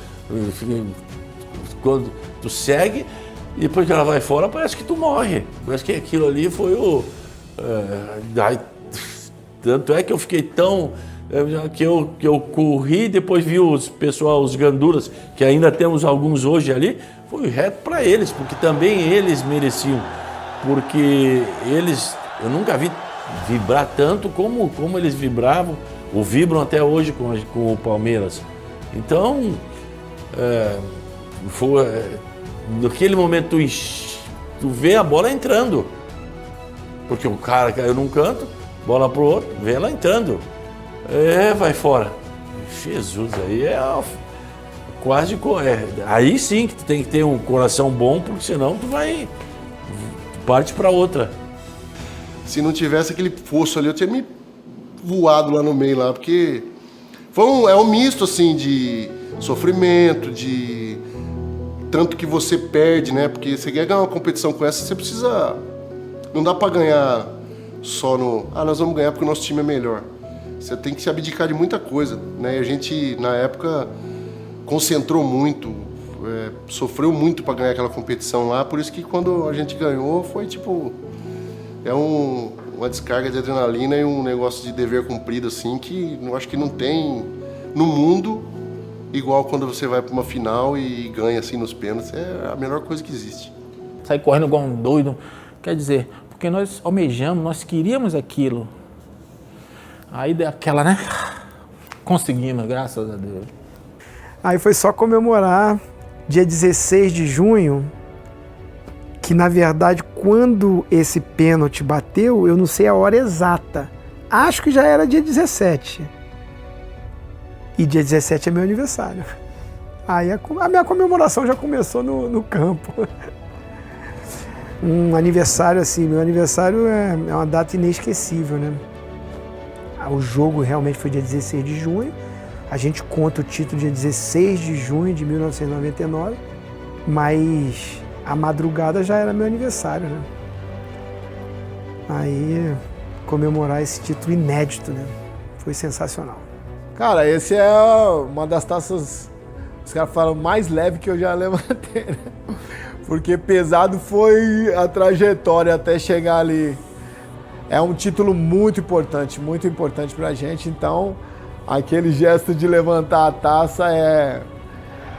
Quando tu segue e depois que ela vai fora, parece que tu morre. Parece que aquilo ali foi o... tanto é que eu fiquei tão... que eu corri, depois vi os ganduras, que ainda temos alguns hoje ali, foi reto para eles, porque também eles mereciam, porque eles, eu nunca vi vibrar tanto como eles vibravam, ou vibram até hoje com o Palmeiras. Então, naquele momento tu vê a bola entrando, porque o cara caiu num canto, bola pro outro, vê ela entrando. Vai fora. Jesus, aí quase... aí sim que tu tem que ter um coração bom, porque senão tu parte para outra. Se não tivesse aquele fosso ali, eu tinha me voado lá no meio, lá, porque é um misto, assim, de sofrimento, de tanto que você perde, né? Porque você quer ganhar uma competição com essa, você precisa... Não dá para ganhar só nós vamos ganhar porque o nosso time é melhor. Você tem que se abdicar de muita coisa, né? E a gente, na época, concentrou muito, sofreu muito para ganhar aquela competição lá, por isso que quando a gente ganhou foi uma descarga de adrenalina e um negócio de dever cumprido, assim, que eu acho que não tem no mundo igual quando você vai para uma final e ganha assim nos pênaltis. É a melhor coisa que existe. Sair correndo igual um doido, quer dizer, porque nós almejamos, nós queríamos aquilo. Aí deu aquela, né? Conseguimos, graças a Deus. Aí foi só comemorar dia 16 de junho, que na verdade quando esse pênalti bateu, eu não sei a hora exata. Acho que já era dia 17. E dia 17 é meu aniversário. Aí a minha comemoração já começou no campo. Um aniversário assim, meu aniversário é uma data inesquecível, né? O jogo realmente foi dia 16 de junho. A gente conta o título dia 16 de junho de 1999, mas a madrugada já era meu aniversário, né? Aí comemorar esse título inédito, né? Foi sensacional. Cara, esse é uma das taças, os caras falam, mais leve que eu já levantei, né? Porque pesado foi a trajetória até chegar ali. É um título muito importante pra gente, então aquele gesto de levantar a taça é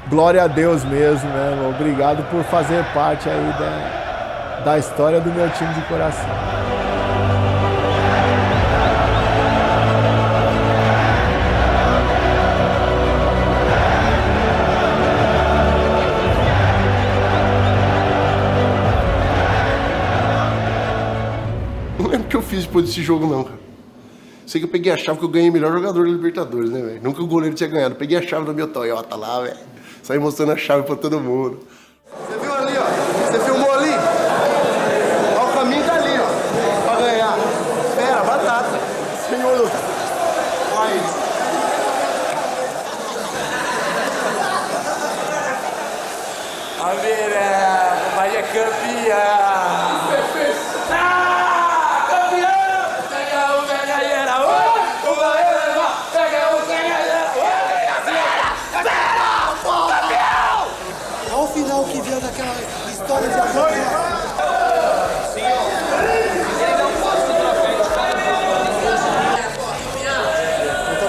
glória a Deus mesmo, né? Obrigado por fazer parte aí da história do meu time de coração. Não lembro o que eu fiz depois desse jogo, não, cara. Sei que eu peguei a chave que eu ganhei o melhor jogador da Libertadores, né, velho? Nunca o goleiro tinha ganhado. Peguei a chave do meu Toyota lá, velho. Saí mostrando a chave pra todo mundo. Você viu ali, ó? Você filmou ali? Ó, o caminho tá ali, ó. Pra ganhar. Espera, batata. Senhor. Vai. A ver, Bahia campeã! Olha o final que veio daquela história de amor.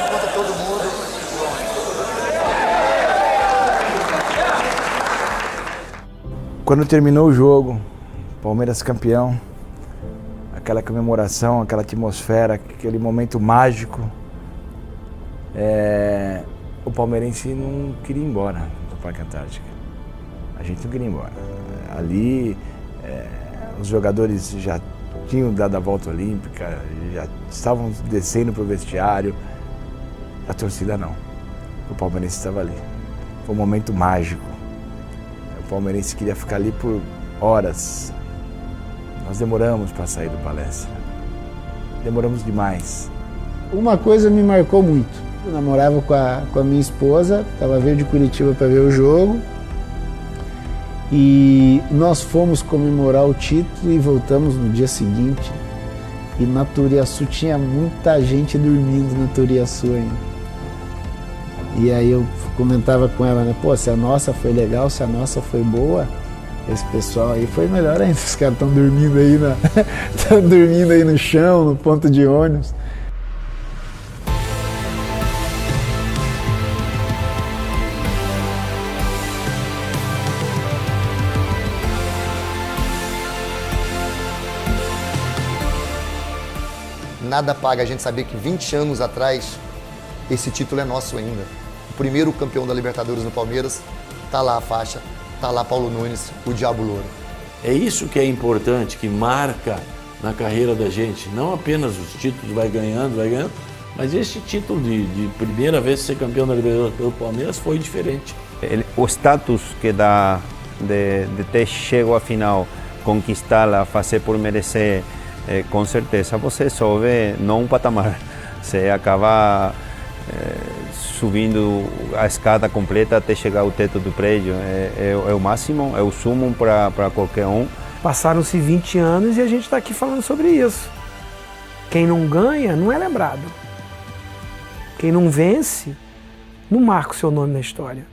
Conta todo mundo. Quando terminou o jogo, Palmeiras campeão, aquela comemoração, aquela atmosfera, aquele momento mágico, o palmeirense não queria ir embora do Parque Antártica. A gente não queria ir embora. Ali, os jogadores já tinham dado a volta olímpica, já estavam descendo para o vestiário. A torcida não. O palmeirense estava ali. Foi um momento mágico. O palmeirense queria ficar ali por horas. Nós demoramos para sair do palestra. Demoramos demais. Uma coisa me marcou muito. Eu namorava com a minha esposa, ela veio de Curitiba para ver o jogo. E nós fomos comemorar o título e voltamos no dia seguinte. E na Turiaçu tinha muita gente dormindo na Turiaçu ainda. E aí eu comentava com ela, né? Pô, se a nossa foi legal, se a nossa foi boa, esse pessoal aí foi melhor ainda. Os caras estão dormindo aí estão dormindo aí no chão, no ponto de ônibus. Nada paga a gente saber que 20 anos atrás esse título é nosso ainda. O primeiro campeão da Libertadores no Palmeiras, tá lá a faixa, tá lá Paulo Nunes, o Diabo Louro. É isso que é importante, que marca na carreira da gente. Não apenas os títulos, vai ganhando, mas esse título de primeira vez ser campeão da Libertadores pelo Palmeiras foi diferente. O status que dá de ter chegado à final, conquistá-la, fazer por merecer, com certeza você sobe não um patamar, você acaba subindo a escada completa até chegar ao teto do prédio. É o máximo, é o sumo para qualquer um. Passaram-se 20 anos e a gente está aqui falando sobre isso. Quem não ganha não é lembrado. Quem não vence não marca o seu nome na história.